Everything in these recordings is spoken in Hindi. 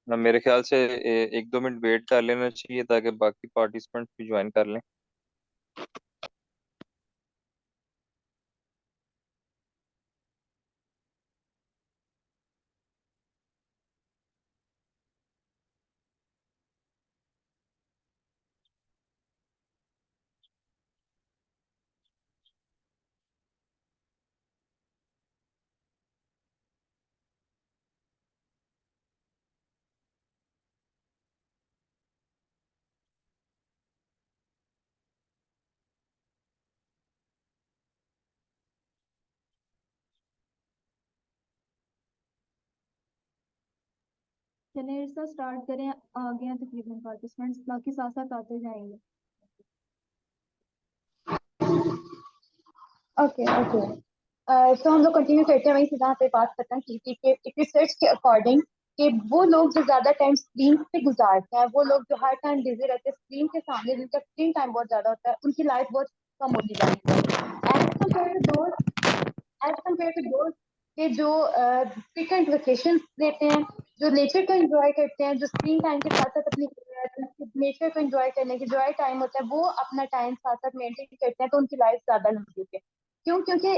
मेरे ख्याल से 1-2 मिनट वेट कर लेना चाहिए ताकि बाकी पार्टिसिपेंट्स भी ज्वाइन कर लें। चलिए इसका स्टार्ट करें। आ गए हैं तकरीबन पार्टिसिपेंट्स, बाकी साथ साथ आते जाएंगे। Okay okay. तो हम लोग कंटिन्यू करते हैं वहीं से जहाँ पे बात करते हैं कि एक रिसर्च के अकॉर्डिंग कि वो लोग जो ज्यादा टाइम स्क्रीन पे गुजारते हैं, वो लोग जो हर टाइम बिजी रहते हैं स्क्रीन के सामने, जिनका स्क्रीन टाइम बहुत ज्यादा होता है, उनकी लाइफ बहुत कम होती जाती है एज कम्पेयर टू दोस्त के जो फ्रीक्वेंट वेकेशन लेते हैं, जो नेचर को एंजॉय करते हैं, जो स्क्रीन टाइम के साथ साथ अपनी नेचर को एंजॉय करने की जो टाइम होता है वो अपना टाइम साथ साथ मेंटेन करते हैं, तो उनकी लाइफ ज्यादा लंबी होती है। क्यों? क्योंकि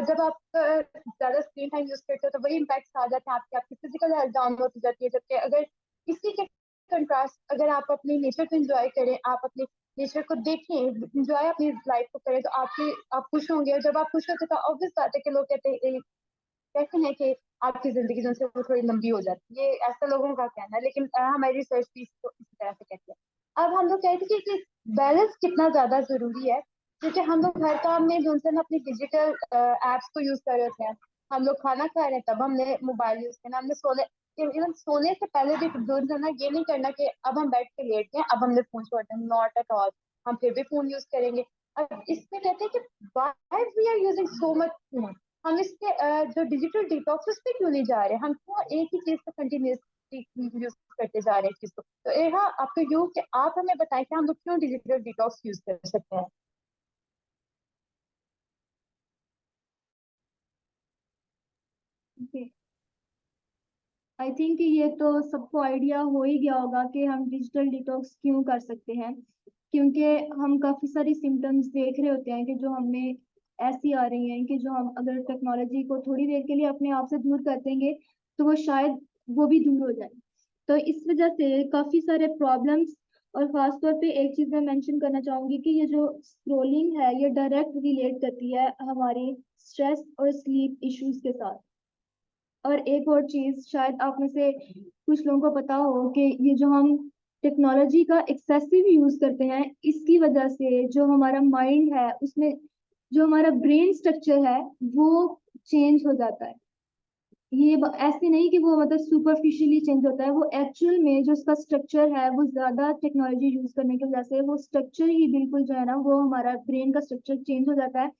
जब आप ज्यादा स्क्रीन टाइम यूज करते हो तो वही इम्पैक्ट आ जाते हैं आपकी आपकी फिजिकल हेल्थ डाउन होती जाती है। जबकि अगर इसी के कंट्रास्ट अगर आप अपनी नेचर को एंजॉय करें, आप अपने नेचर को देखें, एंजॉय अपनी लाइफ को करें, तो आप खुश होंगे। और जब आप खुश होते हैं तो ऑब्वियस बात है कि लोग कहते हैं कि आपकी जिंदगी जो है वो थोड़ी लंबी हो जाती है। ये ऐसा लोगों का कहना है, लेकिन हमारी रिसर्च भी इसको इसी तरह से कहती है। अब हम लोग कहते हैं कि बैलेंस कितना ज्यादा जरूरी है, क्योंकि हम लोग हर काम में जो है ना अपनी डिजिटल एप्स को यूज कर रहे होते हैं। हम लोग खाना खा रहे हैं तब हमने मोबाइल यूज करना, हमने सोने इवन सोने से पहले भी जो है ना ये नहीं करना कि अब हम बैठ के लेट गए अब हमने फोन छोड़ दिया, नॉट एट ऑल। हम फिर भी फोन यूज करेंगे। अब इसमें कहते हैं कि why we are using so much phone. हम इसके जो डिजिटल डिटॉक्स उस पे क्यों नहीं जा रहे, हम क्यों एक ही चीज को कंटिन्यूसली यूज करते जा रहे हैं चीज को। तो यह आपको यू कि आप हमें बताएं कि हम लोग क्यों डिजिटल डिटॉक्स यूज कर सकते हैं। आई थिंक ये तो सबको आइडिया हो ही गया होगा कि हम डिजिटल डिटॉक्स क्यों कर सकते हैं। क्योंकि हम काफी सारी सिम्टम्स देख रहे होते हैं कि जो हमें ऐसी आ रही हैं कि जो हम अगर टेक्नोलॉजी को थोड़ी देर के लिए अपने आप से दूर कर देंगे तो वो शायद वो भी दूर हो जाए। तो इस वजह से काफी सारे प्रॉब्लम्स, और खास तौर पे एक चीज मैं मेंशन करना चाहूंगी कि ये जो स्क्रोलिंग है ये डायरेक्ट रिलेट करती है हमारे स्ट्रेस और स्लीप इश्यूज के साथ। और एक और चीज शायद आप में से कुछ लोगों को पता हो कि ये जो हम टेक्नोलॉजी का एक्सेसिव यूज करते हैं इसकी वजह से जो हमारा माइंड है उसमें जो हमारा ब्रेन स्ट्रक्चर है वो चेंज हो जाता है। ये ऐसे नहीं कि वो मतलब सुपरफिशियली चेंज होता है, वो एक्चुअल में जो उसका स्ट्रक्चर है वो ज्यादा टेक्नोलॉजी यूज करने की वजह से वो स्ट्रक्चर ही बिल्कुल जो है ना वो हमारा ब्रेन का स्ट्रक्चर चेंज हो जाता है।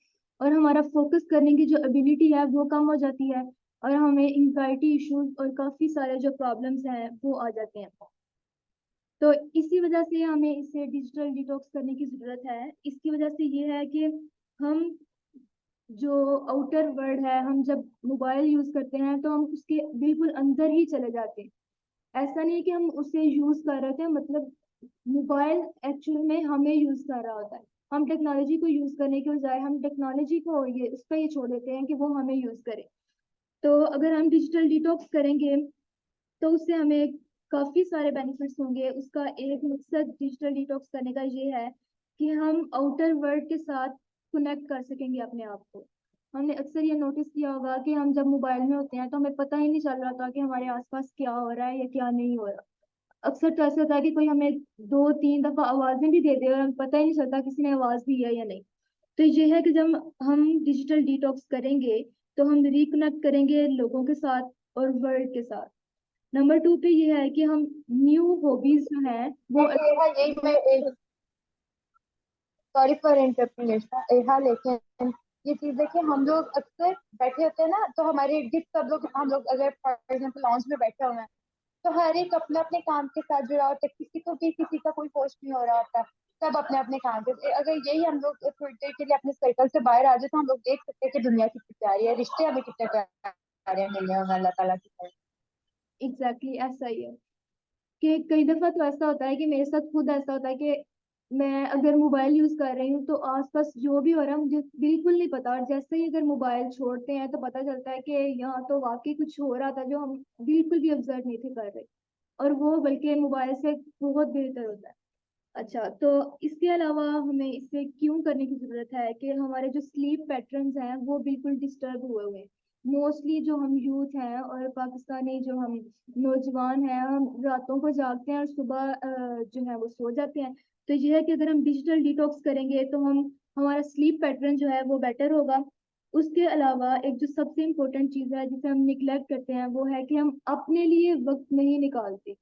और हमारा फोकस करने की जो एबिलिटी है वो कम हो जाती है, और हमें इंजाइटी इश्यूज और काफी सारे जो प्रॉब्लम्स हैं वो आ जाते हैं। तो इसी वजह से हमें इसे डिजिटल डिटॉक्स करने की जरूरत है। इसकी वजह से ये है कि हम जो आउटर वर्ल्ड है, हम जब मोबाइल यूज करते हैं तो हम उसके बिल्कुल अंदर ही चले जाते हैं। ऐसा नहीं है कि हम उसे यूज कर रहे थे, मतलब मोबाइल एक्चुअल में हमें यूज कर रहा होता है। हम टेक्नोलॉजी को यूज करने के बजाय हम टेक्नोलॉजी को ये उस पर ये छोड़ देते हैं कि वो हमें यूज करे। तो अगर हम डिजिटल डिटॉक्स करेंगे तो उससे हमें काफी सारे बेनिफिट्स होंगे। उसका एक मकसद डिजिटल डिटॉक्स करने का ये है कि हम आउटर वर्ल्ड के साथ कनेक्ट कर सकेंगे अपने आप को। हमने अक्सर ये नोटिस किया होगा कि हम जब मोबाइल में होते हैं तो हमें पता ही नहीं चल रहा था कि हमारे आसपास क्या हो रहा है या क्या नहीं हो रहा। अक्सर तो ऐसा होता है कि कोई हमें 2-3 दफा आवाजें भी दे दे और हमें पता ही नहीं चलता किसी ने आवाज दी है या नहीं। तो ये है कि जब हम डिजिटल डिटॉक्स करेंगे तो हम रिकनेक्ट करेंगे लोगों के साथ और वर्ल्ड के साथ। नंबर 2 पे ये है कि हम न्यू हॉबीज जो है वो यही मैं सॉरी फॉर इंटरप्टिंग, लेकिन ये चीज देखिए, हम लोग अक्सर बैठे होते हैं ना, तो हमारे इर्द गिर्द सब लोग, हम लोग अगर फॉर एग्जाम्पल लॉन्च में बैठे हुए हैं, तो हर एक अपने अपने काम के साथ जुड़ा होता है, किसी को भी किसी का कोई पोस्ट नहीं हो रहा होता। सब अपने अपने काम पे, अगर यही हम लोग थोड़ी देर के लिए अपने सर्कल से बाहर आ जाए, तो हम लोग देख सकते हैं कि दुनिया कितनी प्यारी है, रिश्ते हमें कितने प्यारे मिले हैं अल्लाह ताला की तरफ। एग्जैक्टली ऐसा ही है कि कई दफा तो ऐसा होता है कि मेरे साथ खुद ऐसा होता है कि मैं अगर मोबाइल यूज कर रही हूँ तो आसपास जो भी हो रहा है मुझे बिल्कुल नहीं पता, और जैसे ही अगर मोबाइल छोड़ते हैं तो पता चलता है कि यहाँ तो वाकई कुछ हो रहा था जो हम बिल्कुल भी ऑब्जर्व नहीं थे कर रहे, और वो बल्कि मोबाइल से बहुत बेहतर होता है। अच्छा, तो इसके अलावा हमें इसे क्यों करने की जरूरत है कि हमारे जो स्लीप पैटर्न्स हैं वो बिल्कुल डिस्टर्ब हुए हुए हैं। मोस्टली जो हम यूथ हैं और पाकिस्तानी जो हम नौजवान हैं, हम रातों को जागते हैं और सुबह जो है वो सो जाते हैं। तो ये है कि अगर हम डिजिटल डिटॉक्स करेंगे तो हम हमारा स्लीप पैटर्न जो है वो बेटर होगा। उसके अलावा एक जो सबसे इम्पोर्टेंट चीज़ है जिसे हम निगलेक्ट करते हैं वो है कि हम अपने लिए वक्त नहीं निकालते,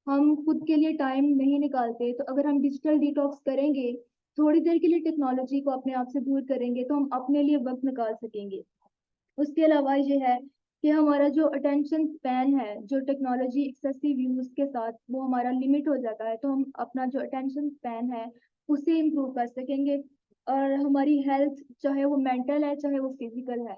हम खुद के लिए टाइम नहीं निकालते। तो अगर हम डिजिटल डिटॉक्स करेंगे, थोड़ी देर के लिए टेक्नोलॉजी को अपने आप से दूर करेंगे, तो हम अपने लिए वक्त निकाल सकेंगे। उसके अलावा ये है कि हमारा जो अटेंशन स्पैन है, जो टेक्नोलॉजी एक्सेसिव यूज के साथ वो हमारा लिमिट हो जाता है, तो हम अपना जो अटेंशन स्पैन है उसे इम्प्रूव कर सकेंगे। और हमारी हेल्थ, चाहे वो मेंटल है चाहे वो फिजिकल है,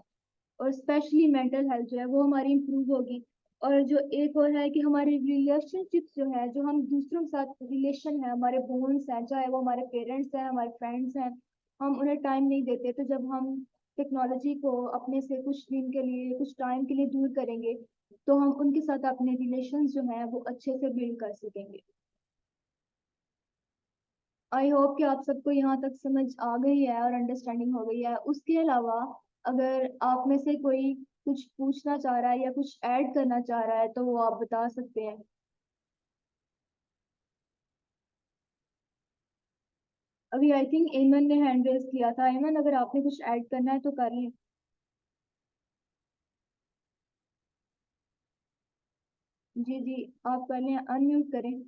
और स्पेशली मेंटल हेल्थ जो है वो हमारी इम्प्रूव होगी। और जो एक और है कि हमारे रिलेशनशिप्स जो है, जो हम दूसरों के साथ रिलेशन है, हमारे बॉन्ड्स हैं, चाहे वो हमारे पेरेंट्स हैं हमारे फ्रेंड्स हैं, हम उन्हें टाइम नहीं देते। तो जब हम टेक्नोलॉजी को अपने से कुछ दिन के लिए कुछ टाइम के लिए दूर करेंगे तो हम उनके साथ अपने रिलेशंस जो हैं वो अच्छे से बिल्ड कर सकेंगे। आई होप कि आप सबको यहाँ तक समझ आ गई है और अंडरस्टैंडिंग हो गई है। उसके अलावा अगर आप में से कोई कुछ पूछना चाह रहा है या कुछ ऐड करना चाह रहा है तो वो आप बता सकते हैं। अभी आई थिंक एमन ने हैंड रेज किया था। एमन, अगर आपने कुछ ऐड करना है तो कर लें। जी जी, आप कर लें, अनम्यूट करें।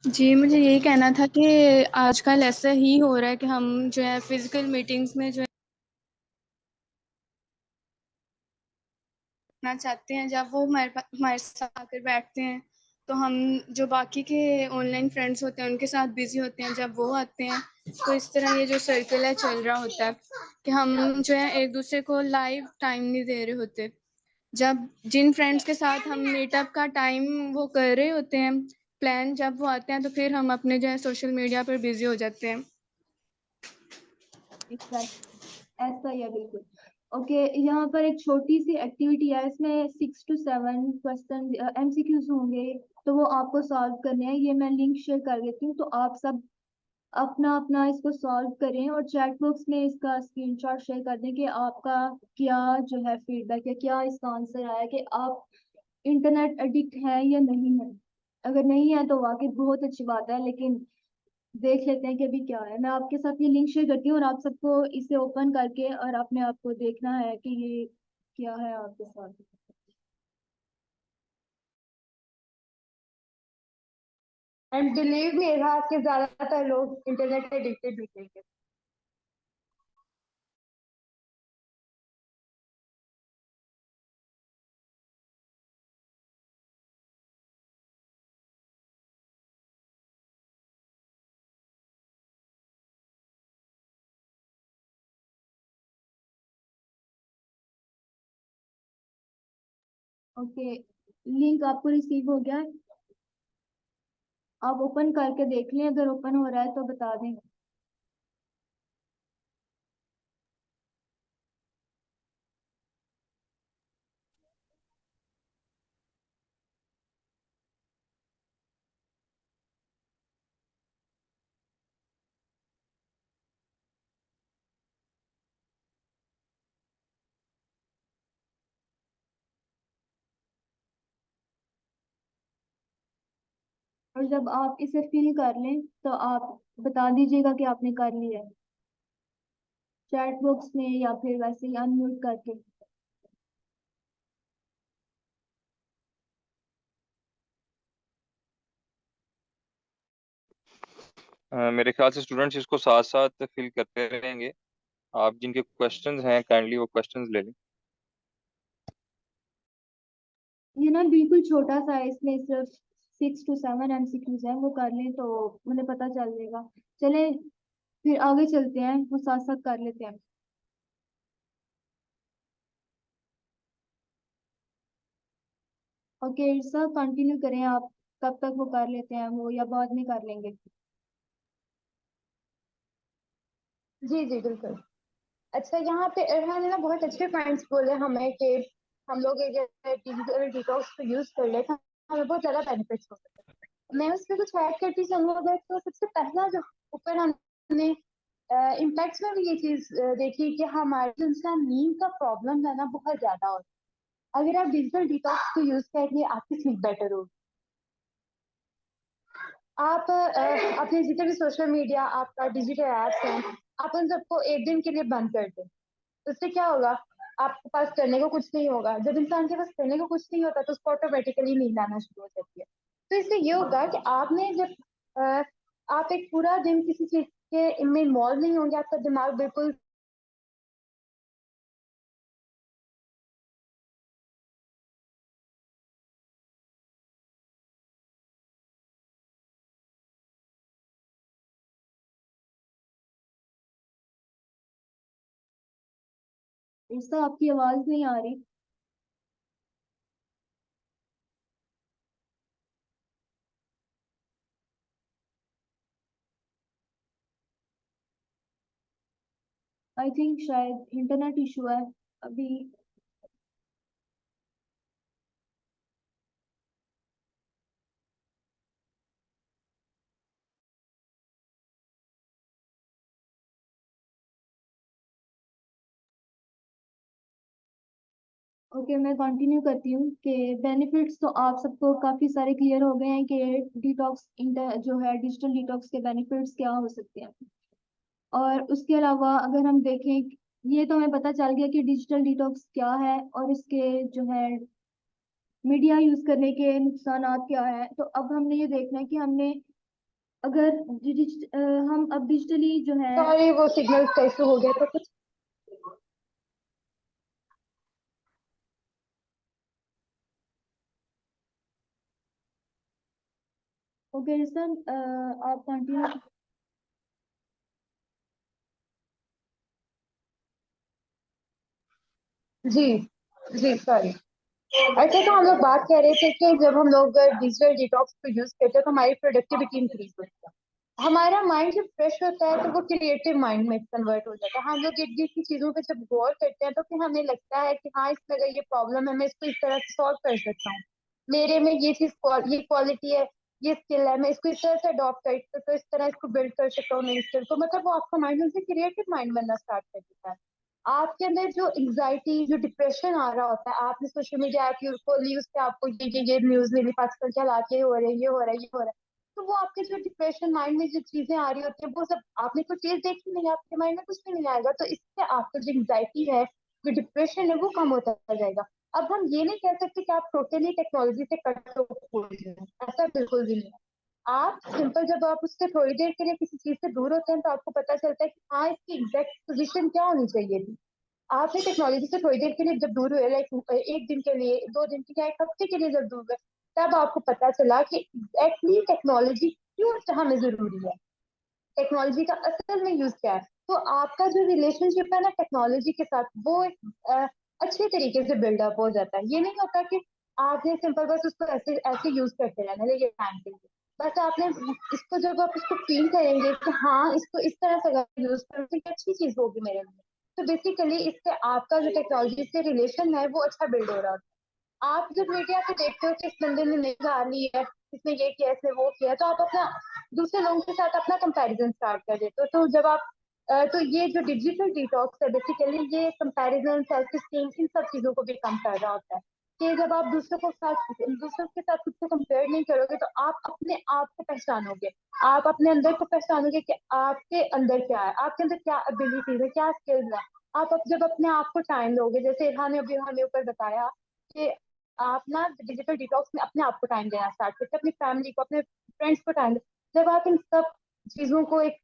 जी, मुझे यही कहना था कि आजकल ऐसा ही हो रहा है कि हम जो है फिजिकल मीटिंग्स में जो है करना चाहते हैं, जब वो हमारे साथ आकर बैठते हैं तो हम जो बाकी के ऑनलाइन फ्रेंड्स होते हैं उनके साथ बिजी होते हैं, जब वो आते हैं तो इस तरह ये जो सर्कल है चल रहा होता है कि हम जो है एक दूसरे को लाइव टाइम नहीं दे रहे होते। जब जिन फ्रेंड्स के साथ हम मीटअप का टाइम वो कर रहे होते हैं प्लान, जब वो आते हैं तो फिर हम अपने जो है सोशल मीडिया पर बिजी हो जाते हैं। एग्जैक्टली ऐसा ही है बिल्कुल। ओके, यहाँ पर एक छोटी सी एक्टिविटी है, इसमें 6 to 7 क्वेश्चन एमसीक्यूज होंगे, तो वो आपको सॉल्व करने हैं। ये मैं लिंक शेयर कर देती हूँ, तो आप सब अपना अपना इसको सॉल्व करें और चैट बॉक्स में इसका स्क्रीनशॉट शेयर कर दें कि आपका क्या जो है फीडबैक है, क्या इसका आंसर आया कि आप इंटरनेट एडिक्ट हैं या नहीं है। अगर नहीं है तो वाकई बहुत अच्छी बात है, लेकिन देख लेते हैं कि अभी क्या है। मैं आपके साथ ये लिंक शेयर करती हूँ और आप सबको इसे ओपन करके और अपने आप को देखना है कि ये क्या है आपके साथ। एंड बिलीव मी, यहाँ के ज्यादातर लोग इंटरनेट एडिक्टेड निकलेंगे। ओके, लिंक आपको रिसीव हो गया है, आप ओपन करके देख लें, अगर ओपन हो रहा है तो बता दें। और जब आप इसे फिल कर लें तो आप बता दीजिएगा कि आपने कर लिया है, चैट बॉक्स में या फिर वैसे ही अनम्यूट करके। मेरे ख्याल से स्टूडेंट्स इसको साथ साथ फिल करते रहेंगे। आप जिनके क्वेश्चंस हैं काइंडली वो क्वेश्चंस ले लें। ये ना बिल्कुल छोटा सा है, इसमें सिर्फ 6 to 7 MCQs हैं, वो कर लें तो मुझे पता चल जाएगा। चले फिर आगे चलते हैं, वो साथ साथ कर लेते हैं। ओके सर, कंटिन्यू करें आप। कब तक वो कर लेते हैं वो, या बाद में कर लेंगे? जी जी बिल्कुल। अच्छा, यहाँ पे इरहान ने ना बहुत अच्छे पॉइंट्स बोले हमें कि हम लोग डिजिटल डिटॉक्स को यूज कर ले तो हमें बहुत ज्यादा बेनिफिट्स हो सकते हैं। मैं उसमें कुछ ऐड करती चलूँ अगर, तो सबसे पहला जो ऊपर हमने इम्पैक्ट्स में भी ये चीज देखी कि हमारे जो इंसान नींद का प्रॉब्लम है ना बहुत ज्यादा होता है। अगर आप डिजिटल डिटॉक्स को यूज करेंगे आपकी स्लीप बेटर होगी। आप अपने जितने भी सोशल मीडिया आपका डिजिटल एप्स हैं, आप उन सबको एक दिन के लिए बंद कर दें। उससे क्या होगा, आपके पास करने को कुछ नहीं होगा। जब इंसान के पास करने को कुछ नहीं होता तो उसको ऑटोमेटिकली नींद आना शुरू हो जाती है। तो इससे ये होगा कि आपने जब आप एक पूरा दिन किसी चीज के में इन्वॉल्व नहीं होंगे, आपका दिमाग बिल्कुल इससे आपकी आवाज नहीं आ रही। आई थिंक शायद इंटरनेट इशू है अभी। ओके मैं कंटिन्यू करती हूँ कि बेनिफिट्स तो आप सबको काफी सारे क्लियर हो गए हैं कि डिटॉक्स इंटर जो है डिजिटल डिटॉक्स के बेनिफिट्स क्या हो सकते हैं। और उसके अलावा अगर हम देखें, ये तो हमें पता चल गया कि डिजिटल डिटॉक्स क्या है और इसके जो है मीडिया यूज करने के नुकसानात क्या है। तो अब हमने ये देखना है कि हमने अगर हम अब डिजिटली जो है। सॉरी वो सिग्नल कैसे हो गया था कुछ। ओके सर, आप कंटिन्यू। जी जी सॉरी। अच्छा, तो हम लोग बात कर रहे थे कि जब हम लोग डिजिटल डिटॉक्स को यूज करते हैं तो हमारी प्रोडक्टिविटी इंक्रीज होती है। हमारा माइंड जब फ्रेश होता है तो वो क्रिएटिव माइंड में कन्वर्ट हो जाता है। हम लोग एक एक की चीजों पे जब गौर करते हैं तो फिर हमें लगता है कि हाँ, इसमें अगर ये प्रॉब्लम है मैं इसको इस तरह से सॉल्व कर सकता हूँ। मेरे में ये चीज ये क्वालिटी है, ये स्किल है, मैं इसको इस तरह से अडॉप्ट कर सकता हूँ, तो इस तरह इसको बिल्ड कर सकता हूँ नई स्किल। तो मतलब वो आपका माइंड उनसे क्रिएटिव माइंड बनना स्टार्ट कर देता है। आपके अंदर जो एंग्जाइटी जो डिप्रेशन आ रहा होता है, आपने सोशल मीडिया ऐप खोली, उस पर आपको ये न्यूज मिली, पाकिस्तान के हालात ये हो रहे हैं, ये हो रहा है, ये हो रहा है। तो वो आपके जो डिप्रेशन माइंड में जो चीजें आ रही होती है वो सब आपने कोई चीज देखी नहीं, आपके माइंड में कुछ भी नहीं आएगा। तो इससे आपका जो एंग्जाइटी है, जो डिप्रेशन है, वो कम होता जाएगा। अब हम ये नहीं कह सकते कि आप टोटली टेक्नोलॉजी से कट हो जाए, ऐसा बिल्कुल भी नहीं। आप सिंपल जब आप उससे थोड़ी देर के लिए किसी चीज से दूर होते हैं तो आपको पता चलता है कि हाँ, इसकी एग्जैक्ट पोजीशन क्या होनी चाहिए थी। आपने टेक्नोलॉजी से थोड़ी देर के लिए जब दूर हुए, लाइक एक दिन के लिए, 2 दिन के लिए, एक हफ्ते के लिए जब दूर हुए, तब आपको पता चला कि एग्जैक्टली टेक्नोलॉजी क्यों हमें जरूरी है, टेक्नोलॉजी का असल में यूज क्या है। तो आपका जो रिलेशनशिप है ना टेक्नोलॉजी के साथ, वो अच्छे तरीके से बिल्डअप हो जाता है। ये नहीं होता कि आपने सिंपल बस उसको ऐसे ऐसे यूज करते रहना ये टाइम के लिए। बस आपने इसको जब आप इसको फील करेंगे कि हाँ, इसको इस तरह से यूज करें तो अच्छी चीज होगी मेरे लिए। तो बेसिकली इससे आपका जो टेक्नोलॉजी से रिलेशन है वो अच्छा बिल्ड हो रहा है। आप जब मीडिया पे देखते हो कि इस बंदे ने नहीं गाली ली है, इसने ये किया, इसने वो किया, तो आप अपना दूसरे लोगों के साथ अपना कंपैरिजन स्टार्ट कर देते हो। तो जब आप तो ये जो डिजिटल डिटॉक्स है बेसिकली ये कंपैरिजन, सेल्फ स्टीम, इन सब चीजों को भी कम कर रहा होता है। कि जब आप दूसरों के साथ खुद को कंपेयर नहीं करोगे तो आप अपने आप को पहचानोगे। आप अपने अंदर को पहचानोगे कि आपके अंदर क्या है, आपके अंदर क्या एबिलिटीज है, क्या स्किल्स है। आप जब अपने आप को टाइम दोगे, जैसे इरहान ने अभी हमें ऊपर बताया कि आप ना डिजिटल डिटॉक्स में अपने आप को टाइम देना स्टार्ट करते हैं, अपनी फैमिली को, अपने फ्रेंड्स को टाइम। जब आप इन सब चीजों को एक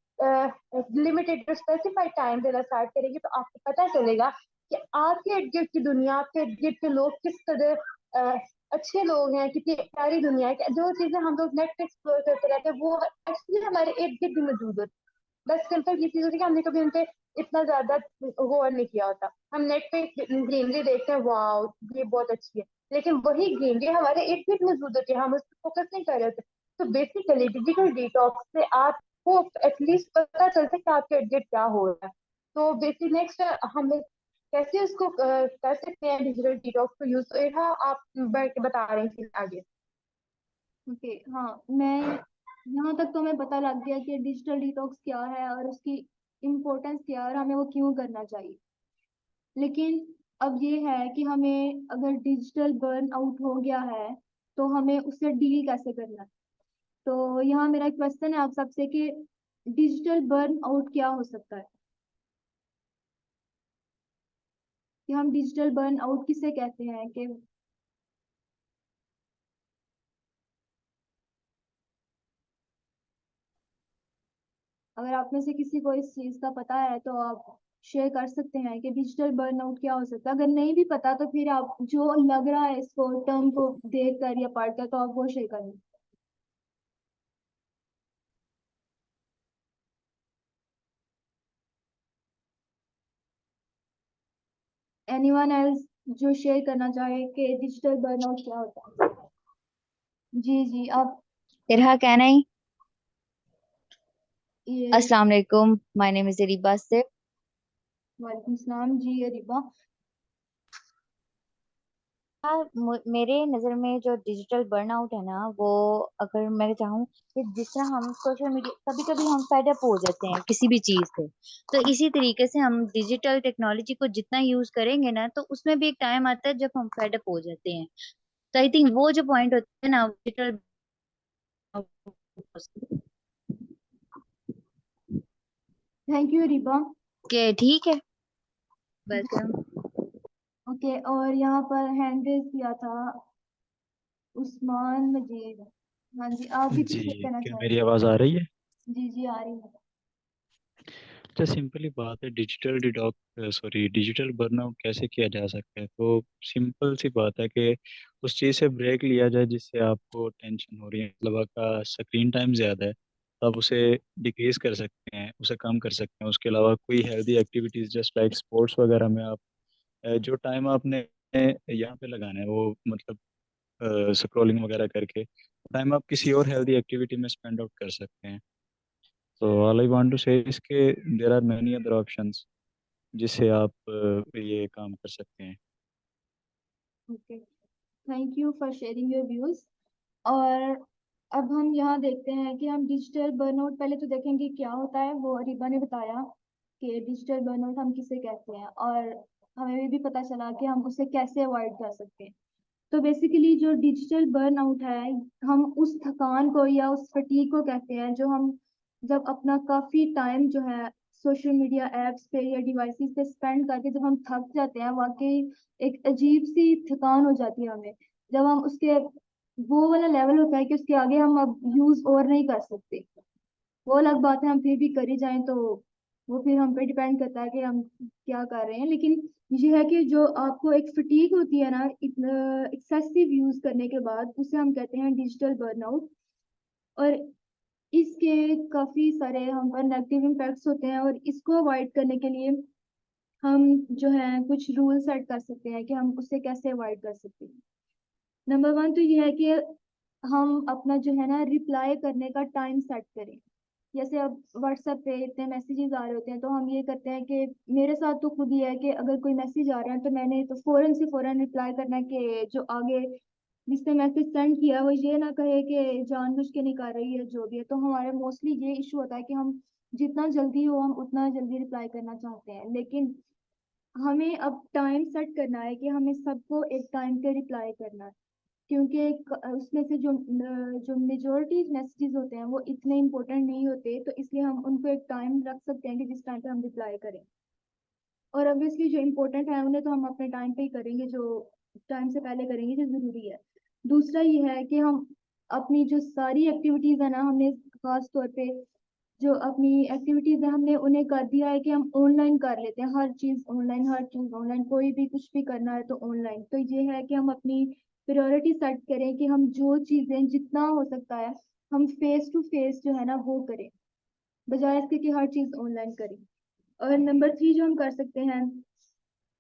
लिमिटेड और स्पेसिफाइड टाइम देना स्टार्ट करेंगे तो आपको पता चलेगा कि आपके इर्द गिर्द की दुनिया, आपके इर्द गिर्द के लोग किस कदर अच्छे लोग हैं, कितनी प्यारी दुनिया है। कि जो चीजें हम लोग नेट पे एक्सप्लोर करते रहते हैं वो एक्चुअली हमारे इर्द गिर्द भी मौजूद होती है। बस सिंपल ये चीज होती है कि हमने कभी उनपे इतना ज्यादा गौर नहीं किया होता। हम नेट पे ग्रीनरी देखते हैं, वाओ ये बहुत अच्छी है, लेकिन वही ग्रीनरी हमारे इर्द गिर्द मौजूद होती है, हम उस पर फोकस नहीं कर रहे होते। तो बेसिकली डिजिटल डिटॉक्स से आपको एटलीस्ट पता चलता है कि आपके इर्द गिर्द क्या हो रहा है। तो बेसिक नेक्स्ट हम लोग कैसे उसको कर सकते हैं डिजिटल डिटॉक्स को यूज। तो हाँ आप बैठ के बता रहे हैं आगे। ओके, हाँ, मैं यहाँ तक तो मैं पता लग गया कि डिजिटल डिटॉक्स क्या है और उसकी इम्पोर्टेंस क्या है और हमें वो क्यों करना चाहिए। लेकिन अब ये है कि हमें अगर डिजिटल बर्न आउट हो गया है तो हमें उससे डील कैसे करना है। तो यहाँ मेरा क्वेश्चन है आप सबसे कि डिजिटल बर्न आउट क्या हो सकता है, कि हम डिजिटल बर्न आउट किसे कहते हैं। कि अगर आप में से किसी को इस चीज का पता है तो आप शेयर कर सकते हैं कि डिजिटल बर्नआउट क्या हो सकता है। अगर नहीं भी पता तो फिर आप जो लग रहा है इसको टर्म को देख कर या पढ़ कर तो आप वो शेयर करें। एनीवन एल्स जो शेयर करना चाहे कि डिजिटल बर्नआउट क्या होता है। जी जी, आप इरहा कैन आई। ये। अस्सलाम वालेकुम, माय नेम इज रिबा से। वालेकुम सलाम जी अरीबा। मेरे नज़र में जो डिजिटल बर्नआउट है ना, वो अगर मैं चाहूँ कि जिस तरह हम सोशल मीडिया, कभी कभी हम फेड अप हो जाते हैं किसी भी चीज़ से, तो इसी तरीके से हम डिजिटल टेक्नोलॉजी को जितना यूज करेंगे ना, तो उसमें भी एक टाइम आता है जब हम फेड अप हो जाते हैं। तो आई थिंक वो जो पॉइंट होता है ना डिजिटल थैंक यू अरीबा। के, ठीक है, वेलकम। ओके, और यहाँ पर हैंड रेज किया था उस्मान मजीद। हाँ जी, आप भी कुछ जी, शेयर करना क्या चाहें। मेरी आवाज़ आ रही है? जी जी, आ रही है। तो सिंपली बात है, डिजिटल बर्नआउट कैसे किया जा सकता है। तो सिंपल सी बात है कि उस चीज़ से ब्रेक लिया जाए जिससे आपको टेंशन हो रही है, मतलब आपका स्क्रीन टाइम ज़्यादा है, तो आप उसे डिक्रीज कर सकते हैं, उसे कम कर सकते हैं। उसके अलावा कोई healthy activities just like sports वगैरह में आप जो टाइम आपने यहाँ पे लगाना है वो मतलब स्क्रॉलिंग वगैरह करके टाइम आप किसी और हेल्दी एक्टिविटी में स्पेंड आउट कर सकते हैं। तो all I want to say इसके there are many other options जिससे आप ये काम कर सकते हैं। Okay, thank you for sharing your views. और अब हम यहाँ देखते हैं कि हम डिजिटल बर्नआउट पहले तो देखेंगे क्या होता है। वो अरीबा ने बताया कि डिजिटल बर्नआउट हम किसे कहते हैं और हमें ये भी पता चला कि हम उसे कैसे अवॉइड कर सकते हैं। तो बेसिकली जो डिजिटल बर्नआउट है, हम उस थकान को या उस फटीग को कहते हैं जो हम जब अपना काफी टाइम जो है सोशल मीडिया एप्स पे या डिवाइसेस पे स्पेंड करके जब हम थक जाते हैं। वाकई एक अजीब सी थकान हो जाती है हमें जब हम उसके वो वाला लेवल होता है कि उसके आगे हम अब यूज और नहीं कर सकते। वो अलग बात है, हम फिर भी कर ही जाएं तो वो फिर हम पे डिपेंड करता है कि हम क्या कर रहे हैं। लेकिन ये है कि जो आपको एक फटीग होती है ना इतना एक्सेसिव यूज करने के बाद, उसे हम कहते हैं डिजिटल बर्नआउट। और इसके काफी सारे हम पर नेगेटिव इम्पैक्ट्स होते हैं और इसको अवॉइड करने के लिए हम जो है कुछ रूल सेट कर सकते हैं कि हम उससे कैसे अवॉइड कर सकते हैं। नंबर वन तो ये है कि हम अपना जो है ना रिप्लाई करने का टाइम सेट करें। जैसे अब व्हाट्सएप पे इतने मैसेजेस आ रहे होते हैं तो हम ये करते हैं कि मेरे साथ तो खुद ही है कि अगर कोई मैसेज आ रहा है तो मैंने तो फौरन से फौरन रिप्लाई करना है कि जो आगे जिसने मैसेज सेंड किया वो ये ना कहे कि जानबूझ के नहीं कर रही है जो भी है। तो हमारे मोस्टली ये इशू होता है कि हम जितना जल्दी हो हम उतना जल्दी रिप्लाई करना चाहते हैं। लेकिन हमें अब टाइम सेट करना है कि हमें सबको एक टाइम पे रिप्लाई करना है। क्योंकि उसमें से जो मेजोरिटी मैसेजेस होते हैं वो इतने इंपॉर्टेंट नहीं होते, तो इसलिए हम उनको एक टाइम रख सकते हैं कि जिस टाइम पे हम रिप्लाई करें। और ऑब्वियसली जो इम्पोर्टेंट है उन्हें तो हम अपने टाइम पे ही करेंगे, जो टाइम से पहले करेंगे जो जरूरी है। दूसरा ये है कि हम अपनी जो सारी एक्टिविटीज है ना, हमने खास तौर पे जो अपनी एक्टिविटीज है हमने उन्हें कर दिया है कि हम ऑनलाइन कर लेते हैं, हर चीज ऑनलाइन, हर चीज ऑनलाइन, कोई भी कुछ भी करना है तो ऑनलाइन। तो ये है कि हम अपनी प्रायोरिटी सेट करें कि हम जो चीजें जितना हो सकता है हम फेस टू फेस जो है ना वो करें, बजाय इसके कि हर चीज ऑनलाइन करें। और नंबर 3 जो हम कर सकते हैं,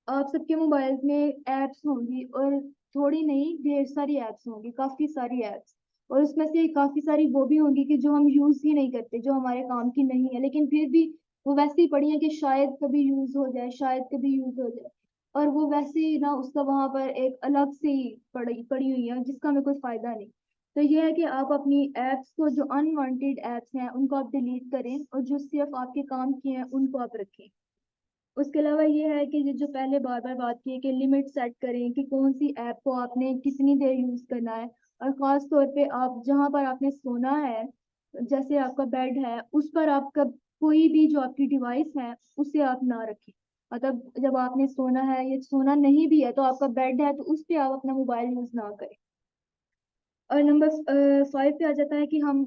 आप सबके मोबाइल में एप्स होंगी, और थोड़ी नहीं ढेर सारी एप्स होंगी, काफी सारी एप्स, और उसमें से काफी सारी वो भी होंगी कि जो हम यूज ही नहीं करते, जो हमारे काम की नहीं है, लेकिन फिर भी वो वैसे ही पड़ी है कि शायद कभी यूज हो जाए, शायद कभी यूज हो जाए, और वो वैसे ही ना उसका वहां पर एक अलग से ही पड़ी पड़ी हुई है जिसका हमें कोई फायदा नहीं। तो ये है कि आप अपनी एप्स को, जो अनवांटेड एप्स हैं उनको आप डिलीट करें, और जो सिर्फ आपके काम की हैं उनको आप रखें। उसके अलावा ये है कि जो पहले बार बार बात की है कि लिमिट सेट करें कि कौन सी ऐप को आपने कितनी देर यूज करना है, और खास तौर पे आप जहां पर आपने सोना है, जैसे आपका बेड है, उस पर आपका कोई भी जो आपकी डिवाइस है उसे आप ना रखें। मतलब जब आपने सोना है या सोना नहीं भी है तो आपका बेड है तो उस पे आप अपना मोबाइल यूज ना करें। और नंबर 5 पे आ जाता है कि हम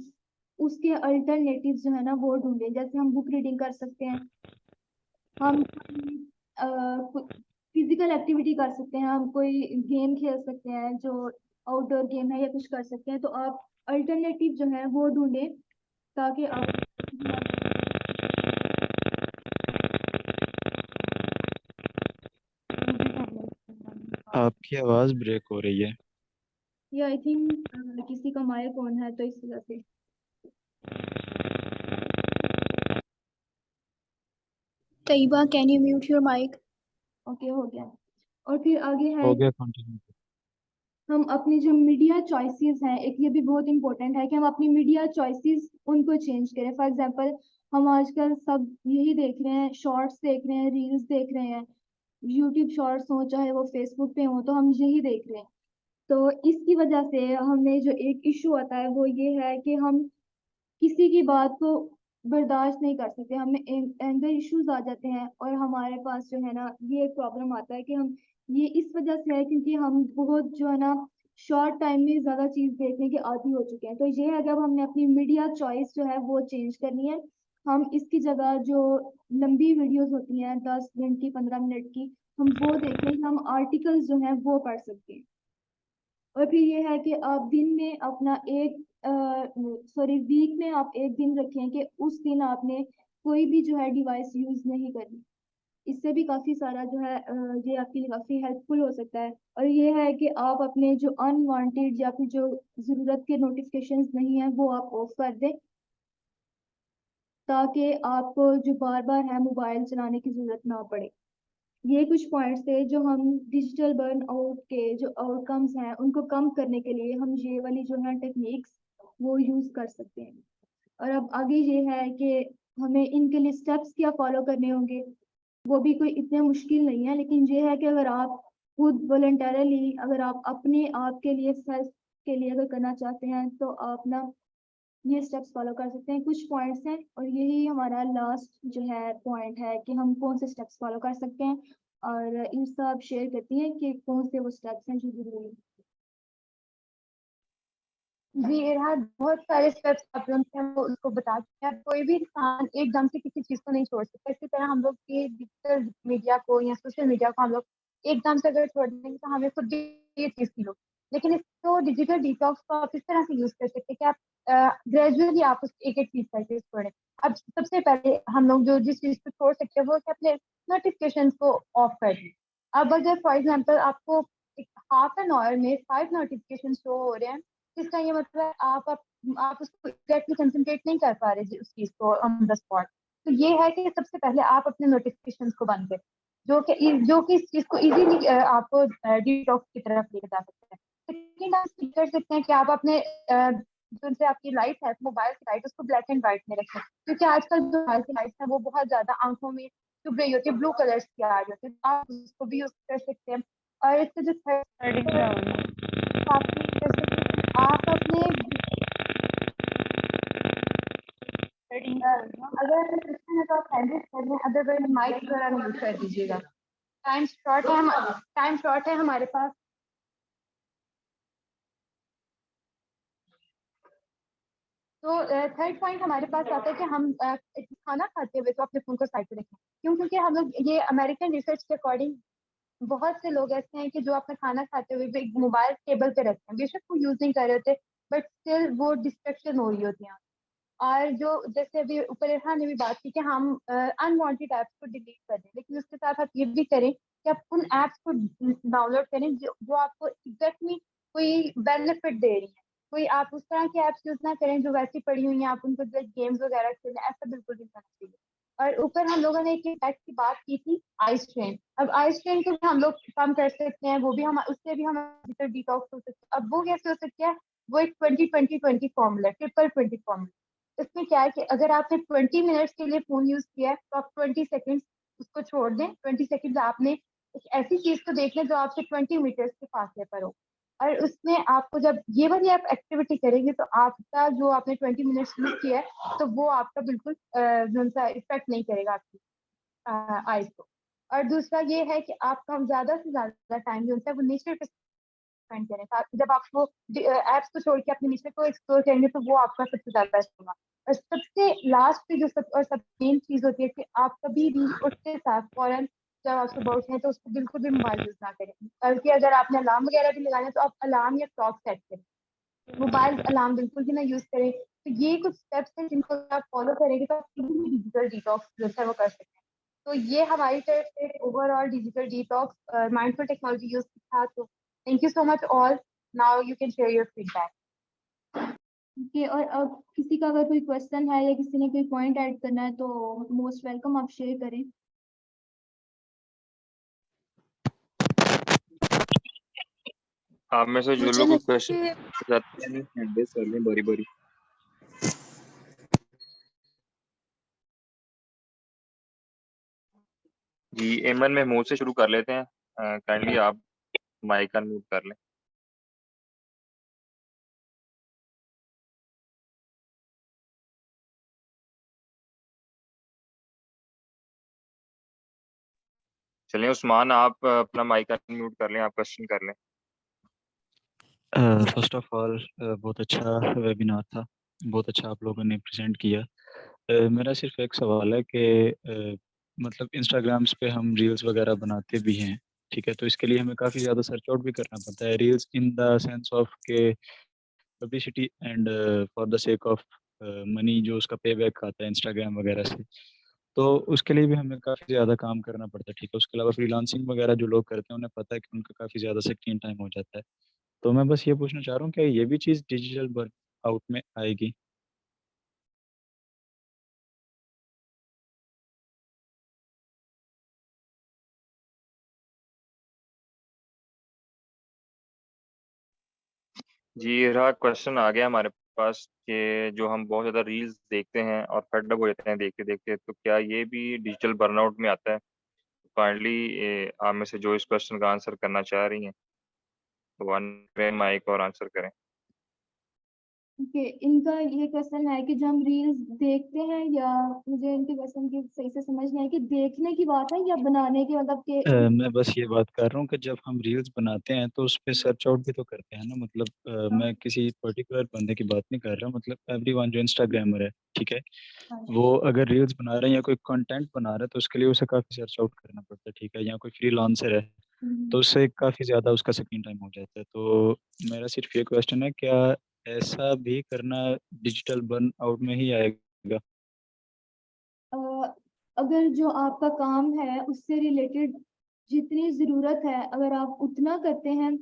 उसके अल्टरनेटिव जो है ना वो ढूंढें, जैसे हम बुक रीडिंग कर सकते हैं, हम फिजिकल एक्टिविटी कर सकते हैं, हम कोई गेम खेल सकते हैं जो आउटडोर गेम है, या कुछ कर सकते हैं। तो आप अल्टरनेटिव जो है वो ढूंढें ताकि आप आपकी आवाज़ ब्रेक हो रही है। या आई थिंक किसी का माइक ऑन है तो इस वजह से। Taiba, can you mute your mic? Okay, हो गया। और फिर आगे है हो गया, कंटिन्यू। हम अपनी जो मीडिया चॉइसेस हैं, एक ये भी बहुत इंपॉर्टेंट है कि हम अपनी मीडिया चॉइसेस उनको चेंज करें। फॉर एग्जांपल हम आजकल सब यही देख रहे हैं, शॉर्ट्स देख रहे हैं, रील्स देख रहे हैं, यूट्यूब शॉर्ट्स हो चाहे वो फेसबुक पे हो, तो हम यही देख रहे हैं। तो इसकी वजह से हमें जो एक इशू आता है वो ये है कि हम किसी की बात को बर्दाश्त नहीं कर सकते, हमें एंगर इश्यूज आ जाते हैं, और हमारे पास जो है ना ये एक प्रॉब्लम आता है कि हम, ये इस वजह से है क्योंकि हम बहुत जो है ना शॉर्ट टाइम में ज्यादा चीज देखने के आदी हो चुके हैं। तो ये है कि अब हमने अपनी मीडिया चॉइस जो है वो चेंज करनी है। हम इसकी जगह जो लंबी वीडियोस होती हैं 10 मिनट की, 15 मिनट की, हम वो देखें, हम आर्टिकल्स जो हैं वो पढ़ सकते हैं। और फिर ये है कि आप दिन में अपना एक, सॉरी, वीक में आप एक दिन रखें कि उस दिन आपने कोई भी जो है डिवाइस यूज नहीं करनी। इससे भी काफी सारा जो है ये आपके लिए काफी हेल्पफुल हो सकता है। और ये है कि आप अपने जो अनवांटेड या फिर जो जरूरत के नोटिफिकेशंस नहीं है वो आप ऑफ कर दें, ताकि आपको जो बार बार है मोबाइल चलाने की जरूरत ना पड़े। ये कुछ पॉइंट्स थे जो हम डिजिटल बर्न आउट के जो आउटकम्स हैं उनको कम करने के लिए हम ये वाली जो है टेक्निक्स वो यूज कर सकते हैं। और अब आगे ये है कि हमें इनके लिए स्टेप्स क्या फॉलो करने होंगे, वो भी कोई इतने मुश्किल नहीं है, लेकिन ये है कि अगर आप खुद वॉलंटरली, अगर आप अपने आप के लिए, सेल्फ के लिए अगर करना चाहते हैं तो आप ना ये स्टेप्स फॉलो कर सकते हैं। कुछ पॉइंट्स हैं और यही हमारा लास्ट जो है पॉइंट है कि हम कौन से स्टेप्स फॉलो कर सकते हैं, और इन सब शेयर करती हैं कि कौन से वो स्टेप्स हैं जो जरूरी हैं। जी इरहाद, बहुत सारे स्टेप्स आप लोग हैं वो उसको बता चुके हैं। कोई भी इंसान एकदम से किसी चीज को नहीं छोड़ सकता। इसी तरह हम लोग की डिजिटल मीडिया को या सोशल मीडिया को हम लोग एकदम से अगर छोड़ देंगे तो हमें खुद भी ये चीज फील हो। लेकिन इसको डिजिटल डिटॉक्स को आप इस तरह से यूज कर सकते हैं कि आप ग्रेजुअली आप उस एक एक चीज करके छोड़ें। अब सबसे पहले हम लोग जो जिस चीज को छोड़ सकते हैं वो है कि अपने नोटिफिकेशन को ऑफ कर दें। अब अगर फॉर एग्जाम्पल आपको हाफ एन आवर में 5 नोटिफिकेशन शो हो रहे हैं, इसका ये मतलब है आप उसको एग्जैक्टली कंसंट्रेट नहीं कर पा रहे उस चीज को ऑन द स्पॉट। तो ये है कि सबसे पहले आप अपने नोटिफिकेशंस को बंद करें, जो कि इस चीज को इजीली आपको डिटॉक्स की तरफ लेके जा सकते हैं। सेकंड आप कर सकते हैं कि आप अपने जो से आपकी लाइट है, मोबाइल की लाइट, उसको ब्लैक एंड व्हाइट में रखें, क्योंकि आजकल जो मोबाइल की लाइट है वो बहुत ज्यादा आंखों में चुभ रही होती है, ब्लू कलर्स की आ रही होती है, तो आप उसको भी यूज कर सकते हैं। और इससे जो आप ये कर सकते हैं, आप अपने अगर सिस्टम है तो आप हैंडल कर लें, अदरवाइज माइक वगैरह यूज कर दीजिएगा। टाइम शॉर्ट है हमारे पास। तो थर्ड पॉइंट हमारे पास आता है कि हम खाना खाते हुए तो अपने फोन को साइड पे रखें। क्यों? क्योंकि हम लोग ये अमेरिकन रिसर्च के अकॉर्डिंग बहुत से लोग ऐसे हैं कि जो अपना खाना खाते हुए भी मोबाइल टेबल पे रखते हैं, बेशक वो यूज नहीं कर रहे होते, बट स्टिल वो डिस्ट्रैक्शन हो रही होती है। और जो जैसे अभी ऊपर इरफान ने भी बात की कि हम अनवांटेड ऐप्स को डिलीट कर दें, लेकिन उसके साथ आप ये भी करें कि आप उन ऐप्स को डाउनलोड करें जो आपको एग्जैक्टली कोई बेनिफिट दे रही है। कोई आप उस तरह की ऐप्स यूज ना करें जो वैसी पड़ी हुई हैं, आप उनको जो गेम्स वगैरह खेलें, ऐसा बिल्कुल नहीं करना चाहिए। और ऊपर हम लोगों ने एक इम्पैक्ट की बात की थी, आई स्ट्रेन। अब आई स्ट्रेन को भी हम लोग कम कर सकते हैं, वो भी हम उससे भी हम डिजिटल डिटॉक्स हो सकते हैं। अब वो कैसे हो सकता है? वो एक 20-20-20 फॉर्मूला, ट्रिपल 20 फॉर्मूला। इसमें क्या है कि अगर आपने 20 मिनट्स के लिए फोन यूज किया है तो आप 20 सेकेंड्स उसको छोड़ दें। 20 सेकेंड्स आपने एक ऐसी चीज को देख लें जो आपसे 20 मीटर्स के फासले पर हो। और उसमें आपको जब ये वाली आप एक्टिविटी करेंगे तो आपका जो आपने 20 मिनट्स यूज किया है तो वो आपका बिल्कुल जो सा इफेक्ट नहीं करेगा आपकी आईज को। और दूसरा ये है कि आप हम ज्यादा से ज्यादा टाइम जो होता है वो नेचर पे स्पेंड करें। जब आप वो एप्स को छोड़ के अपने नेचर को एक्सप्लोर करेंगे तो वो आपका सबसे ज्यादा बेस्ट होगा। और सबसे लास्ट पे जो सब मेन चीज होती है कि आप कभी भी उठते साथ फौरन जब आप सुबह उठें तो उसको बिल्कुल भी मोबाइल यूज ना करें। बल्कि अगर आपने अलार्म वगैरह भी लगाना है तो आप अलार्म या क्लॉक सेट करें, मोबाइल अलार्म बिल्कुल भी ना यूज करें। तो ये कुछ स्टेप्स हैं जिनको आप फॉलो करेंगे तो आप डिजिटल डिटॉक्स जो है वो कर सकते हैं। तो ये हमारी तरफ से overall digital detox mindful technology use था। तो thank you so much all. Now you can share your feedback. Okay, और अब किसी का अगर कोई क्वेश्चन है या किसी ने कोई पॉइंट ऐड करना है तो मोस्ट वेलकम, आप शेयर करें। आप में से जो मुझे लोग लगता क्वेश्चन है चाहते हैं हैंड रेज कर लें बारी बारी। जी एमन महमूद से शुरू कर लेते हैं। काइंडली आप माइक अनम्यूट कर लें। चलिए उस्मान, आप अपना माइक अनम्यूट कर लें, आप क्वेश्चन कर लें। फर्स्ट ऑफ ऑल बहुत अच्छा वेबिनार था, बहुत अच्छा आप लोगों ने प्रेजेंट किया। मेरा सिर्फ एक सवाल है कि मतलब इंस्टाग्राम्स पे हम रील्स वगैरह बनाते भी हैं, ठीक है, तो इसके लिए हमें काफ़ी ज़्यादा सर्च आउट भी करना पड़ता है, reels in the sense of के publicity and for the sake of money जो उसका पे बैक आता है इंस्टाग्राम वगैरह से, तो उसके लिए भी हमें काफ़ी ज़्यादा काम करना पड़ता है, ठीक है। उसके अलावा फ्रीलांसिंग वगैरह जो लोग करते हैं उन्हें पता है कि उनका काफ़ी ज़्यादा स्क्रीन टाइम हो जाता है। तो मैं बस ये पूछना चाह रहा हूँ क्या ये भी चीज़ डिजिटल बर्न आउट में आएगी? जी रहा क्वेश्चन आ गया हमारे पास कि जो हम बहुत ज़्यादा रील्स देखते हैं और फed अप हो जाते हैं देखते देखते, तो क्या ये भी डिजिटल बर्नआउट में आता है? काइंडली आप में से जो इस क्वेश्चन का आंसर करना चाह रही हैं तो वन करें माइक और आंसर करें। ओके, इनका ये क्वेश्चन है कि जो हम रील्स देखते हैं, या मुझे इनके क्वेश्चन की सही से समझ नहीं आई कि देखने की बात है या बनाने की, मतलब कि मैं बस ये बात कर रहा हूँ कि जब हम रील्स बनाते हैं तो उस पे सर्च आउट भी तो करते हैं ना, मतलब मैं किसी पर्टिकुलर बंदे की बात नहीं कर रहा, मतलब एवरीवन जो इंस्टाग्रामर है, ठीक है, हाँ। वो अगर रील्स बना रहे हैं या कोई कंटेंट बना रहा है तो उसके लिए उसे काफ़ी सर्च आउट करना पड़ता है, ठीक है, या कोई फ्रीलांसर है तो उससे काफ़ी ज़्यादा उसका स्क्रीन टाइम हो जाता है। तो मेरा सिर्फ ये क्वेश्चन है, क्या ऐसा भी करना डिजिटल बर्न आउट में ही आएगा? अ, अगर जो आपका काम है उससे रिलेटेड जितनी ज़रूरत है, अगर आप उतना करते हैं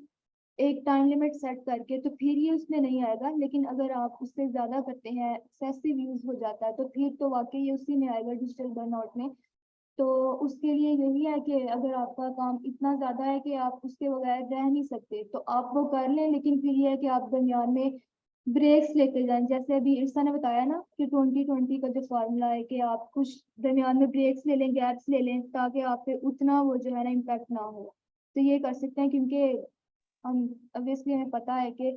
एक टाइम लिमिट सेट करके, तो फिर ये उसमें नहीं आएगा। लेकिन अगर आप उससे ज़्यादा करते हैं, एक्सेसिव यूज़ हो जाता है, तो फिर तो वाकई ये उसी में आएगा, डिजिटल बर्नआउट में। तो उसके लिए यही है कि अगर आपका काम इतना ज़्यादा है कि आप उसके बगैर रह नहीं सकते, तो आप वो कर लें। लेकिन फिर ये है कि आप दरमियान में ब्रेक्स लेते जाएं, जैसे अभी इरसा ने बताया ना कि 20-20 का जो फार्मूला है कि आप कुछ दरमियान में ब्रेक्स ले लें, गैप्स ले लें, ताकि आप पे उतना वो जो है ना इम्पैक्ट ना हो। तो ये कर सकते हैं, क्योंकि हम ऑब्वियसली हमें पता है कि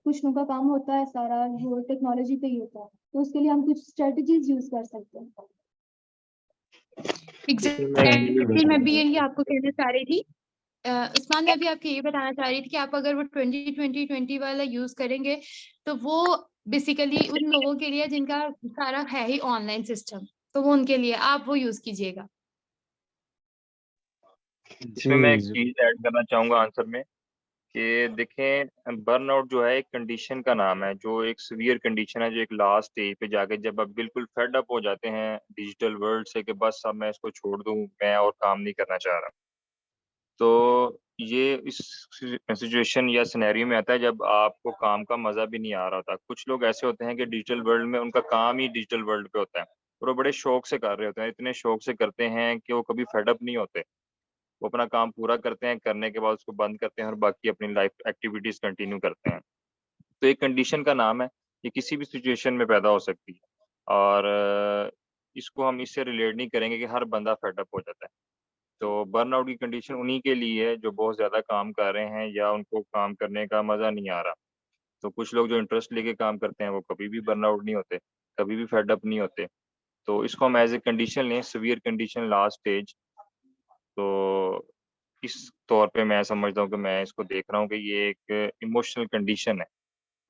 कुछ लोगों का काम होता है सारा वो टेक्नोलॉजी पे ही होता है, तो उसके लिए हम कुछ स्ट्रेटजीज यूज कर सकते हैं। एग्जैक्टली मैं भी यही आपको कहना चाह रही थी। उस्मान, मैं भी आपको ये बताना चाह रही थी कि आप अगर वो 20-20-20 वाला यूज करेंगे तो वो बेसिकली उन लोगों के लिए जिनका सारा है ही ऑनलाइन सिस्टम, तो वो उनके लिए आप वो यूज कीजिएगा। इसमें मैं जी, एक चीज़ ऐड करना चाहूँगा आंसर में कि देखें बर्नआउट जो है एक कंडीशन का नाम है, जो एक सीवियर कंडीशन है, जो एक लास्ट स्टेज पे जाके जब आप बिल्कुल फेड अप हो जाते हैं डिजिटल वर्ल्ड से कि बस अब मैं इसको छोड़ दूँ, मैं और काम नहीं करना चाह रहा। तो ये इस सिचुएशन या सिनेरियो में आता है जब आपको काम का मज़ा भी नहीं आ रहा होता। कुछ लोग ऐसे होते हैं कि डिजिटल वर्ल्ड में उनका काम ही डिजिटल वर्ल्ड पे होता है और वो बड़े शौक से कर रहे होते हैं, इतने शौक से करते हैं कि वो कभी फेड अप नहीं होते। वो अपना काम पूरा करते हैं, करने के बाद उसको बंद करते हैं और बाकी अपनी लाइफ एक्टिविटीज़ कंटिन्यू करते हैं। तो एक कंडीशन का नाम है, ये किसी भी सिचुएशन में पैदा हो सकती है और इसको हम इससे रिलेट नहीं करेंगे कि हर बंदा फेड अप हो जाता है। तो बर्नआउट की कंडीशन उन्हीं के लिए है जो बहुत ज़्यादा काम कर रहे हैं या उनको काम करने का मज़ा नहीं आ रहा। तो कुछ लोग जो इंटरेस्ट लेके काम करते हैं वो कभी भी बर्नआउट नहीं होते, कभी भी फेड अप नहीं होते। तो इसको हम एज़ ए कंडीशन लें, सीवियर कंडीशन लास्ट स्टेज। तो इस तौर पे मैं समझता हूँ कि मैं इसको देख रहा हूँ कि ये एक इमोशनल कंडीशन है,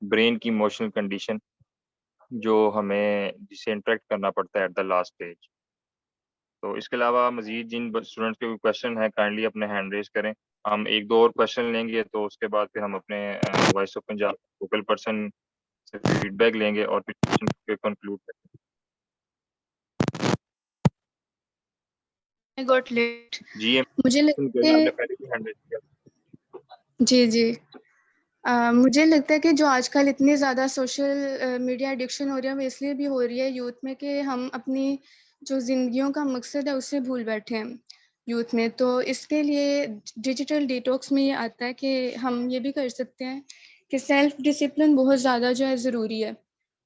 ब्रेन की इमोशनल कंडीशन जो हमें जिससे इंटरैक्ट करना पड़ता है एट द लास्ट स्टेज। तो इसके अलावा मज़ीद जिन ब स्टूडेंट्स के कोई क्वेश्चन है काइंडली अपने हैंड रेज़ करें। हम 1-2 और क्वेश्चन लेंगे तो उसके बाद फिर हम अपने voice of Punjab vocal person से फीडबैक लेंगे और फिर सेशन को कंक्लूड करेंगे। I got late. जी, मुझे लगता आपने है पहले भी हैंड रेज़ किया। जी, जी। मुझे लगता है कि जो आजकल इतनी ज़्यादा सोशल मीडिया एडिक्शन हो रही है, वो इसलिए भी हो रही है यूथ में कि हम अपनी जो ज़िंदगियों का मकसद है, उसे भूल बैठे हैं यूथ में। तो इसके लिए डिजिटल डिटॉक्स में ये आता है कि हम ये भी कर सकते हैं कि सेल्फ डिसिप्लिन बहुत ज़्यादा जो है ज़रूरी है,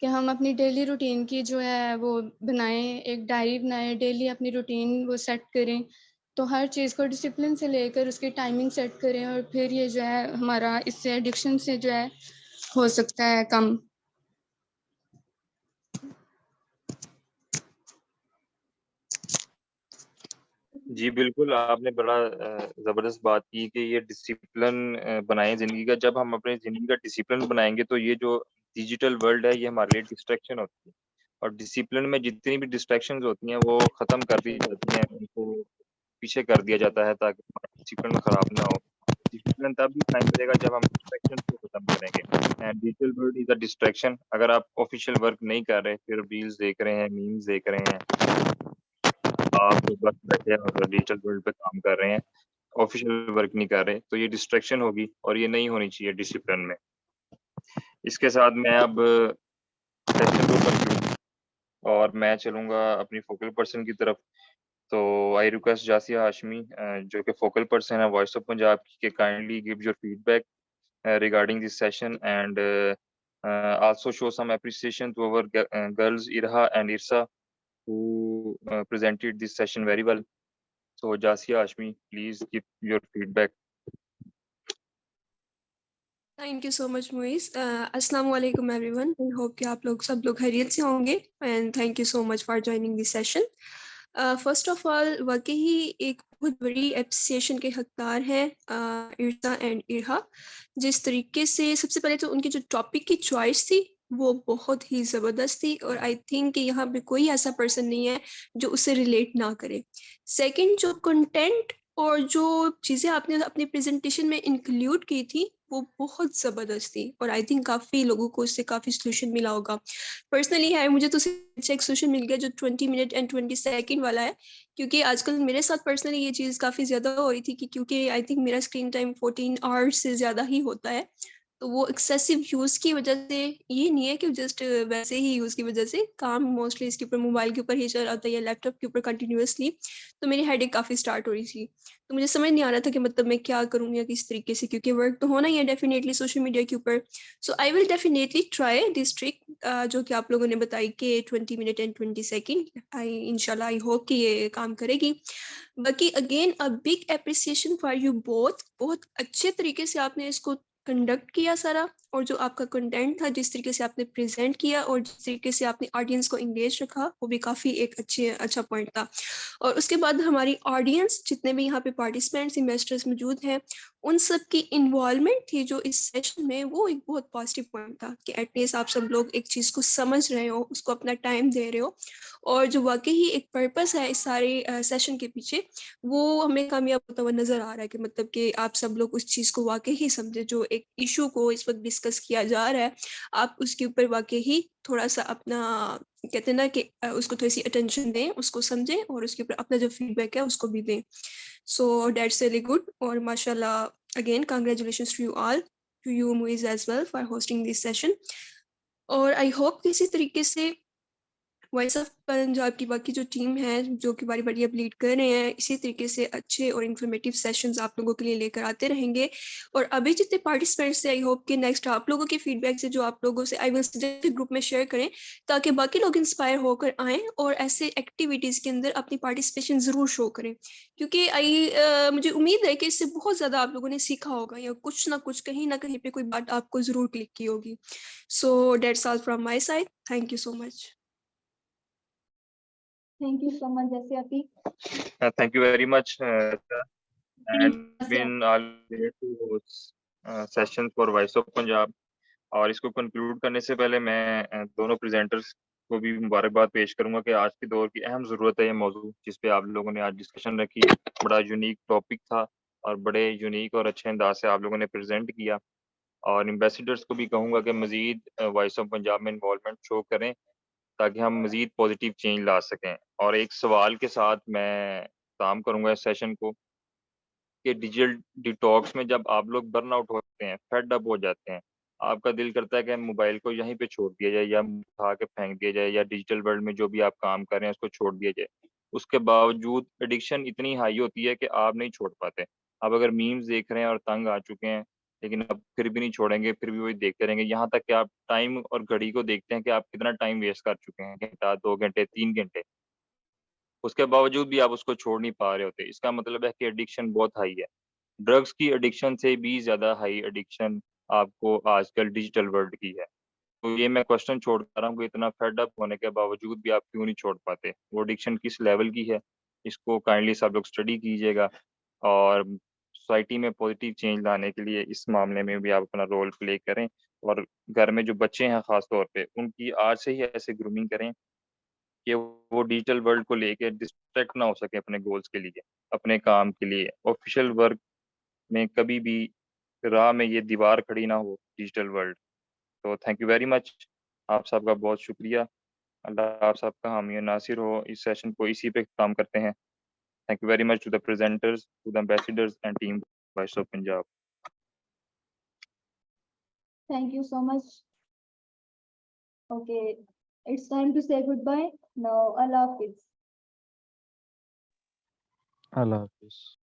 कि हम अपनी डेली रूटीन की जो है वो बनाएँ, एक डायरी बनाएँ, डेली अपनी रूटीन वो सेट करें। तो हर चीज़ को डिसिप्लिन से लेकर उसकी टाइमिंग सेट करें और फिर ये जो है हमारा इससे एडिक्शन से जो है हो सकता है कम। जी, बिल्कुल, आपने बड़ा ज़बरदस्त बात की कि ये डिसिप्लिन बनाएँ ज़िंदगी का। जब हम अपनी ज़िंदगी का डिसिप्लिन बनाएँगे, तो ये जो डिजिटल वर्ल्ड है, ये हमारे लिए डिस्ट्रैक्शन होती है और डिसिप्लिन में जितनी भी डिस्ट्रैक्शंस होती हैं, वो ख़त्म कर दी जाती हैं, उनको पीछे कर दिया जाता है ताकि हमारा डिसिप्लिन ख़राब ना हो। डिसिप्लिन तब भी कायम रहेगा जब हम डिस्ट्रैक्शंस को ख़त्म करेंगे and digital world is a distraction. अगर आप ऑफ़िशियल वर्क नहीं कर रहे, फिर रील्स देख रहे हैं, मीम्स देख रहे हैं, आप बस बैठे और डिजिटल वर्ल्ड पे काम कर रहे हैं, ऑफ़िशियल वर्क नहीं कर रहे, तो ये डिस्ट्रैक्शन होगी और ये नहीं होनी चाहिए डिसिप्लिन में। इसके साथ मैं अब सेशन को कंक्लूड और मैं चलूँगा अपनी फ़ोकल पर्सन की तरफ। तो आई रिक्वेस्ट जासिया हाशमी जो कि फ़ोकल पर्सन है वॉइस ऑफ पंजाब की कि kindly give your feedback regarding this session and also show some appreciation to our girls Irha and Irsa who presented this session very well. So Jasia Ashmi, please give your feedback. Thank you so much मुइस। अस्सलाम वालेकुम एवरीवन। आई होप कि आप लोग सब लोग खैरियत से होंगे and thank you so much for joining this session. First of all वाकई एक बहुत बड़ी एप्रिसिएशन के हकदार हैं इर्सा एंड इरहा। जिस तरीके से सबसे पहले तो उनकी जो टॉपिक की चॉइस थी वो बहुत ही ज़बरदस्त थी और आई थिंक कि यहाँ पे कोई ऐसा पर्सन नहीं है जो उससे रिलेट ना करे। सेकंड, जो कंटेंट और जो चीज़ें आपने अपनी प्रेजेंटेशन में इंक्लूड की थी वो बहुत ज़बरदस्त थी और आई थिंक काफ़ी लोगों को इससे काफ़ी सोल्यूशन मिला होगा। पर्सनली है मुझे तो अच्छा एक सोल्यूशन मिल गया जो 20 मिनट एंड 20 सेकंड वाला है, क्योंकि आजकल मेरे साथ पर्सनली ये चीज़ काफ़ी ज़्यादा हो रही थी कि क्योंकि आई थिंक मेरा स्क्रीन टाइम 14 आवर्स से ज़्यादा ही होता है। तो वो एक्सेसिव यूज़ की वजह से, ये नहीं है कि जस्ट वैसे ही यूज़ की वजह से, काम मोस्टली इसके ऊपर मोबाइल के ऊपर ही चल रहा था या लैपटॉप के ऊपर कंटिन्यूअसली, तो मेरी हेडेक काफ़ी स्टार्ट हो रही थी। तो मुझे समझ नहीं आ रहा था कि मतलब मैं क्या करूँ या किस तरीके से, क्योंकि वर्क तो होना ही है डेफिनेटली सोशल मीडिया के ऊपर। So I will definitely try this trick जो कि आप लोगों ने बताई कि 20 मिनट एंड 20 सेकेंड। इंशाल्लाह आई होप कि ये काम करेगी। बाकी again a big appreciation for you both. बहुत अच्छे तरीके से आपने इसको कंडक्ट किया सारा और जो आपका कंटेंट था, जिस तरीके से आपने प्रेजेंट किया और जिस तरीके से आपने ऑडियंस को इंगेज रखा, वो भी काफ़ी एक अच्छा पॉइंट था। और उसके बाद हमारी ऑडियंस, जितने भी यहाँ पे पार्टिसिपेंट्स इन्वेस्टर्स मौजूद हैं, उन सब की इन्वॉल्वमेंट थी जो इस सेशन में, वो एक बहुत पॉजिटिव पॉइंट था कि एटलीस्ट आप सब लोग एक चीज़ को समझ रहे हो, उसको अपना टाइम दे रहे हो, और जो वाकई ही एक पर्पस है इस सारे सेशन के पीछे, वो हमें कामयाब होता हुआ नजर आ रहा है कि मतलब कि आप सब लोग उस चीज़ को वाकई ही समझे, जो एक इशू को इस वक्त डिस्कस किया जा रहा है, आप उसके ऊपर वाकई ही थोड़ा सा अपना, कहते हैं ना कि उसको थोड़ी सी अटेंशन दें, उसको समझें और उसके ऊपर अपना जो फीडबैक है उसको भी दें। सो दैट्स रियली गुड, और माशाल्लाह again congratulations to you all, to you Muiz as well for hosting this session. और आई होप किसी तरीके से वॉइस ऑफ पंजाब की बाकी जो टीम है, जो कि बारी बारी अब लीड कर रहे हैं, इसी तरीके से अच्छे और इन्फॉर्मेटिव सेशंस आप लोगों के लिए लेकर आते रहेंगे। और अभी जितने पार्टिसिपेंट्स से, आई होप कि नेक्स्ट आप लोगों के फीडबैक से जो आप लोगों से आई विल सजेस्ट ग्रुप में शेयर करें, ताकि बाकी लोग इंस्पायर होकर आएँ और ऐसे एक्टिविटीज़ के अंदर अपनी पार्टिसिपेशन ज़रूर शो करें, क्योंकि मुझे उम्मीद है कि इससे बहुत ज़्यादा आप लोगों ने सीखा होगा, या कुछ ना कुछ कहीं ना कहीं पे कोई बात आपको ज़रूर क्लिक की होगी। So that's all from my side, thank you so much. Thank you so much, Jasya Api. Thank you very much, and Jasya. been all here to host session for Voice of Punjab. और इसको कंक्लूड करने से पहले मैं दोनों प्रेजेंटर्स को भी मुबारकबाद पेश करूंगा कि आज के दौर की अहम ज़रूरत है ये मौजू जिस पे आप लोगों ने आज डिस्कशन रखी। बड़ा यूनिक टॉपिक था और बड़े यूनिक और अच्छे अंदाज से आप लोगों ने प्रेजेंट किया। और एम्बेसडर्स को भी कहूँगा कि मज़ीद वॉइस ऑफ पंजाब में इन्वॉल्वमेंट शो करें ताकि हम मज़ीद पॉजिटिव चेंज ला सकें। और एक सवाल के साथ मैं काम करूँगा इस सेशन को कि डिजिटल डिटॉक्स में जब आप लोग बर्न आउट होते हैं, फेड अप हो जाते हैं, आपका दिल करता है कि मोबाइल को यहीं पे छोड़ दिया जाए या उठा के फेंक दिया जाए या डिजिटल वर्ल्ड में जो भी आप काम कर रहे हैं उसको छोड़ दिया जाए। उसके बावजूद एडिक्शन इतनी हाई होती है कि आप नहीं छोड़ पाते। आप अगर मीम्स देख रहे हैं और तंग आ चुके हैं, लेकिन आप फिर भी नहीं छोड़ेंगे, फिर भी वही देखते रहेंगे। यहाँ तक कि आप टाइम और घड़ी को देखते हैं कि आप कितना टाइम वेस्ट कर चुके हैं, घंटा, 2 घंटे, 3 घंटे। उसके बावजूद भी आप उसको छोड़ नहीं पा रहे होते। इसका मतलब है कि एडिक्शन बहुत हाई है। ड्रग्स की एडिक्शन से भी ज़्यादा हाई एडिक्शन आपको आजकल डिजिटल वर्ल्ड की है। तो ये मैं क्वेश्चन छोड़ पा रहा हूँ कि इतना फेड अप होने के बावजूद भी आप क्यों नहीं छोड़ पाते? वो एडिक्शन किस लेवल की है? इसको काइंडली सब लोग स्टडी कीजिएगा और सोसाइटी में पॉजिटिव चेंज लाने के लिए इस मामले में भी आप अपना रोल प्ले करें और घर में जो बच्चे हैं ख़ास तौर पे, उनकी आज से ही ऐसे ग्रूमिंग करें कि वो डिजिटल वर्ल्ड को लेके डिस्ट्रैक्ट ना हो सके अपने गोल्स के लिए, अपने काम के लिए। ऑफ़िशियल वर्क में कभी भी राह में ये दीवार खड़ी ना हो डिजिटल वर्ल्ड। तो थैंक यू वेरी मच। आप सबका बहुत शुक्रिया। अल्लाह आप सबका हामी और नासिर हो। इस सेशन को इसी पे ख़त्म करते हैं। Thank you very much to the presenters, to the ambassadors and team voice of Punjab. Thank you so much. Okay, it's time to say goodbye. Now, Allah Hafiz. अल्लाह हाफिज़।